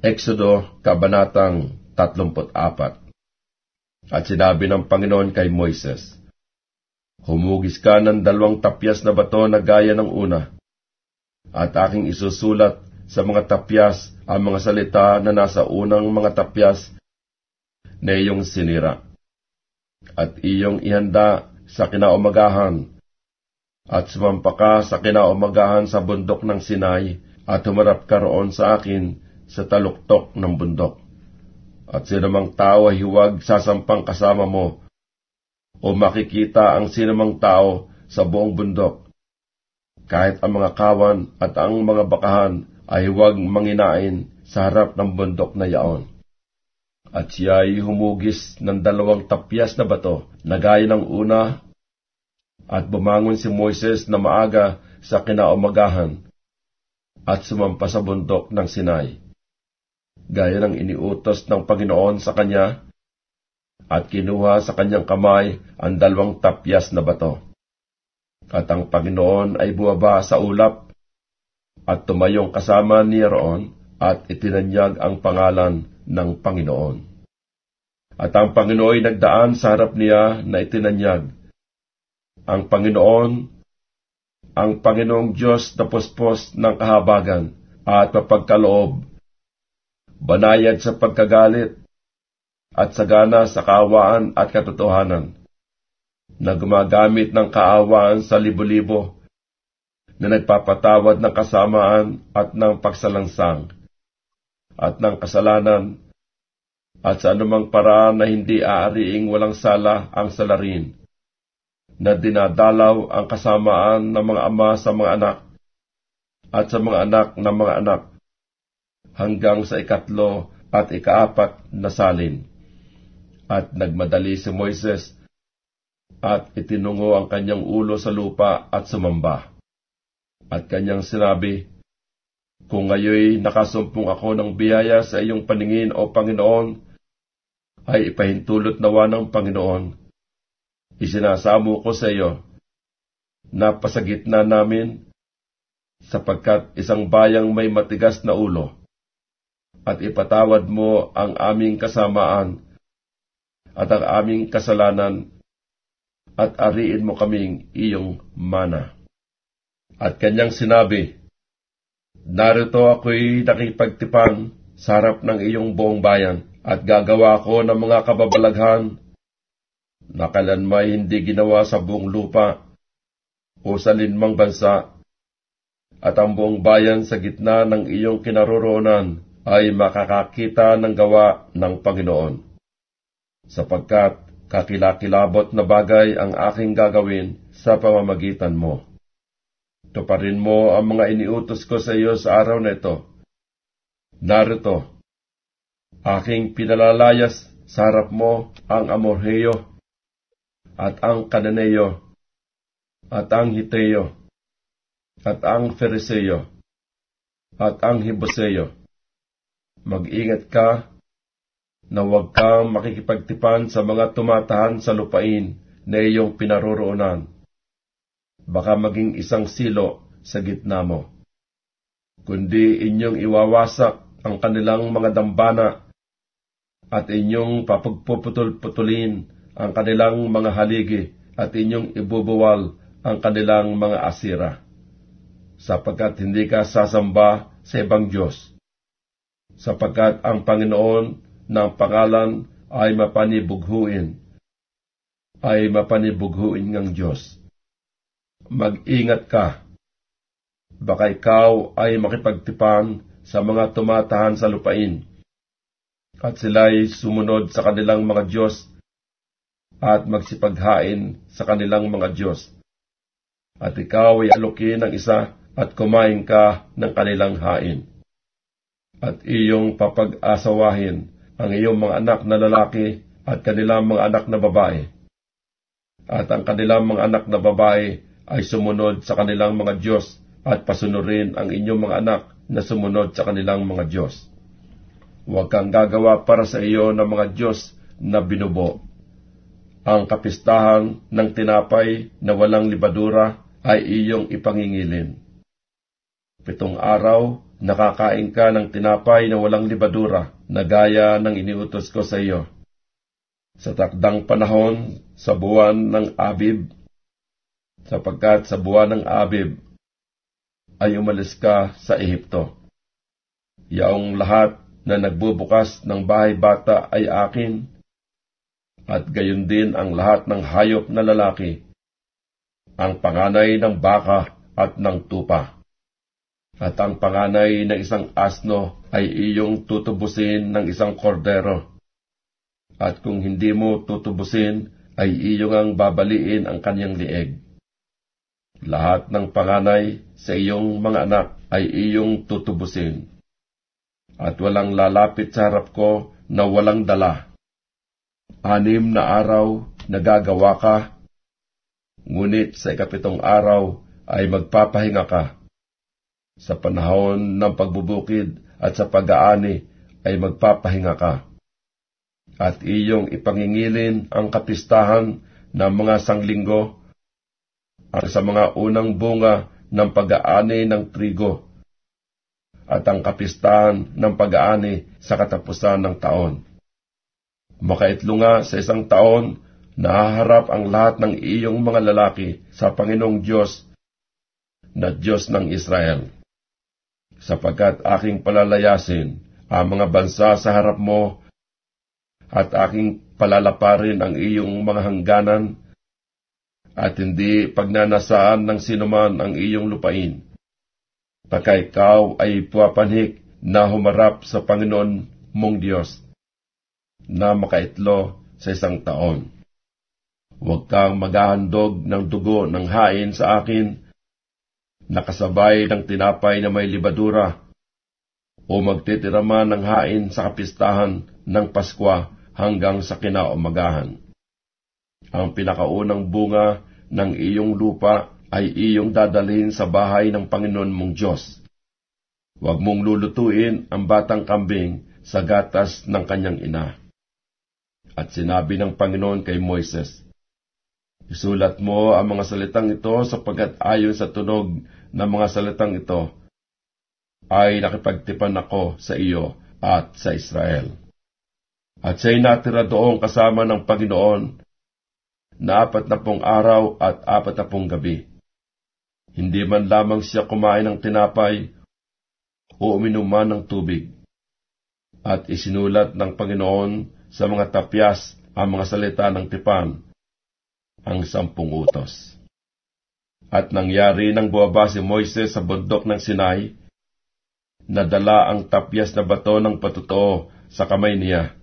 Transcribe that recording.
Exodo, Kabanatang 34. At sinabi ng Panginoon kay Moises, humugis ka ng 2 tapyas na bato na gaya ng una, at aking isusulat sa mga tapyas ang mga salita na nasa unang mga tapyas na iyong sinira. At iyong ihanda sa kinaumagahan, at sumampa ka sa kinaumagahan sa bundok ng Sinai, at humarap ka roon sa akin sa taluktok ng bundok. At sinamang tao ay huwag sasampang kasama mo, o makikita ang sinamang tao sa buong bundok. Kahit ang mga kawan at ang mga bakahan ay huwag manginain sa harap ng bundok na yaon. At siya ay humugis ng 2 tapyas na bato na gaya ng una, at bumangon si Moises na maaga sa kinaumagahan, at sumampa sa bundok ng Sinai, gaya ng iniutos ng Panginoon sa kanya, at kinuha sa kanyang kamay ang 2 tapyas na bato. At ang Panginoon ay bumaba sa ulap, at tumayong kasama ni roon, at itinanyag ang pangalan ng Panginoon. At ang Panginoon ay nagdaan sa harap niya na itinanyag, ang Panginoong Diyos na puspos ng kahabagan at mapagkaloob, banayad sa pagkagalit, at sagana sa kaawaan at katotohanan, na gumagamit ng kaawaan sa libo-libo, na nagpapatawad ng kasamaan at ng pagsalansang, at ng kasalanan, at sa anumang paraan na hindi aariing walang sala ang salarin, na dinadalaw ang kasamaan ng mga ama sa mga anak, at sa mga anak ng mga anak, hanggang sa 3 at 4 na salin. At nagmadali si Moises, at itinungo ang kanyang ulo sa lupa at sumamba. At kanyang sinabi, kung ngayoy nakasumpong ako ng biyaya sa iyong paningin, O Panginoon, ay ipahintulot nawa ng Panginoon. Isinasamo ko sa iyo na pasagitna namin, sapagkat isang bayang may matigas na ulo, at ipatawad mo ang aming kasamaan at ang aming kasalanan, at ariin mo kaming iyong mana. At kanyang sinabi, narito ako'y nakipagtipan sa harap ng iyong buong bayan, at gagawa ko ng mga kababalaghan na kailanmay hindi ginawa sa buong lupa o sa linmang bansa, at ang buong bayan sa gitna ng iyong kinaroroonan ay makakakita ng gawa ng Panginoon. Sapagkat kakilakilabot na bagay ang aking gagawin sa pamamagitan mo. Tuparin mo ang mga iniutos ko sa iyo sa araw na ito. Narito, aking pinalalayas sa harap mo ang Amorheo, at ang Kananeo, at ang Hiteo, at ang Fereseo, at ang Hiboseo. Mag-ingat ka na huwag kang makikipagtipan sa mga tumatahan sa lupain na iyong pinaroroonan. Baka maging isang silo sa gitna mo, kundi inyong iwawasak ang kanilang mga dambana, at inyong papagpuputol-putulin ang kanilang mga haligi, at inyong ibubuwal ang kanilang mga asira, sapagkat hindi ka sasamba sa ibang Diyos, sapagkat ang Panginoon ng pangalan ay mapanibughuin ngang Diyos. Mag-ingat ka, baka ikaw ay makipagtipan sa mga tumatahan sa lupain, at sila'y sumunod sa kanilang mga Diyos, at magsipaghain sa kanilang mga Diyos. At ikaw ay alukin ng isa, at kumain ka ng kanilang hain. At iyong papag-asawahin ang iyong mga anak na lalaki at kanilang mga anak na babae. At ang kanilang mga anak na babae ay sumunod sa kanilang mga Diyos, at pasunurin ang inyong mga anak na sumunod sa kanilang mga Diyos. Huwag kang gagawa para sa iyo ng mga Diyos na binubo. Ang kapistahan ng tinapay na walang libadura ay iyong ipangingilin. 7 araw nakakain ka ng tinapay na walang libadura, na gaya ng iniutos ko sa iyo. Sa takdang panahon, sa buwan ng Abib, sapagkat sa buwan ng Abib ay umalis ka sa Ehipto. Yaong lahat na nagbubukas ng bahay bata ay akin, at gayon din ang lahat ng hayop na lalaki, ang panganay ng baka at ng tupa. At ang panganay ng isang asno ay iyong tutubusin ng isang kordero. At kung hindi mo tutubusin, ay iyong ang babaliin ang kanyang lieg. Lahat ng panganay sa iyong mga anak ay iyong tutubusin. At walang lalapit sa harap ko na walang dala. 6 na araw nagagawa ka, ngunit sa 7 araw ay magpapahinga ka. Sa panahon ng pagbubukid at sa pag-aani ay magpapahinga ka. At iyong ipangingilin ang kapistahan ng mga sanglinggo, ang sa mga unang bunga ng pag-aani ng trigo, at ang kapistahan ng pag-aani sa katapusan ng taon. Makaitlo nga sa 1 taon, nahaharap ang lahat ng iyong mga lalaki sa Panginoong Diyos na Diyos ng Israel. Sapagkat aking palalayasin ang mga bansa sa harap mo, at aking palalaparin ang iyong mga hangganan, at hindi pagnanasaan ng sinuman ang iyong lupain. Pagka ikaw ay puwapanhik na humarap sa Panginoon mong Diyos, na makaitlo sa 1 taon. Huwag kang maghahandog ng dugo ng hain sa akin, nakasabay ng tinapay na may libadura, o magtitirama ng hain sa kapistahan ng Paskwa hanggang sa kinaumagahan. Ang pinakaunang bunga ng iyong lupa ay iyong dadalhin sa bahay ng Panginoon mong Diyos. Huwag mong lulutuin ang batang kambing sa gatas ng kanyang ina. At sinabi ng Panginoon kay Moises, isulat mo ang mga salitang ito sapagkat ayon sa tunog ng mga salitang ito ay nakipagtipan ako sa iyo at sa Israel. At siya'y natira doon kasama ng Panginoon na 40 araw at 40 gabi. Hindi man lamang siya kumain ng tinapay o uminom man ng tubig. At isinulat ng Panginoon sa mga tapyas ang mga salita ng tipan, ang 10 utos. At nangyari nang bumaba si Moises sa bundok ng Sinai, nadala ang tapyas na bato ng patutuo sa kamay niya,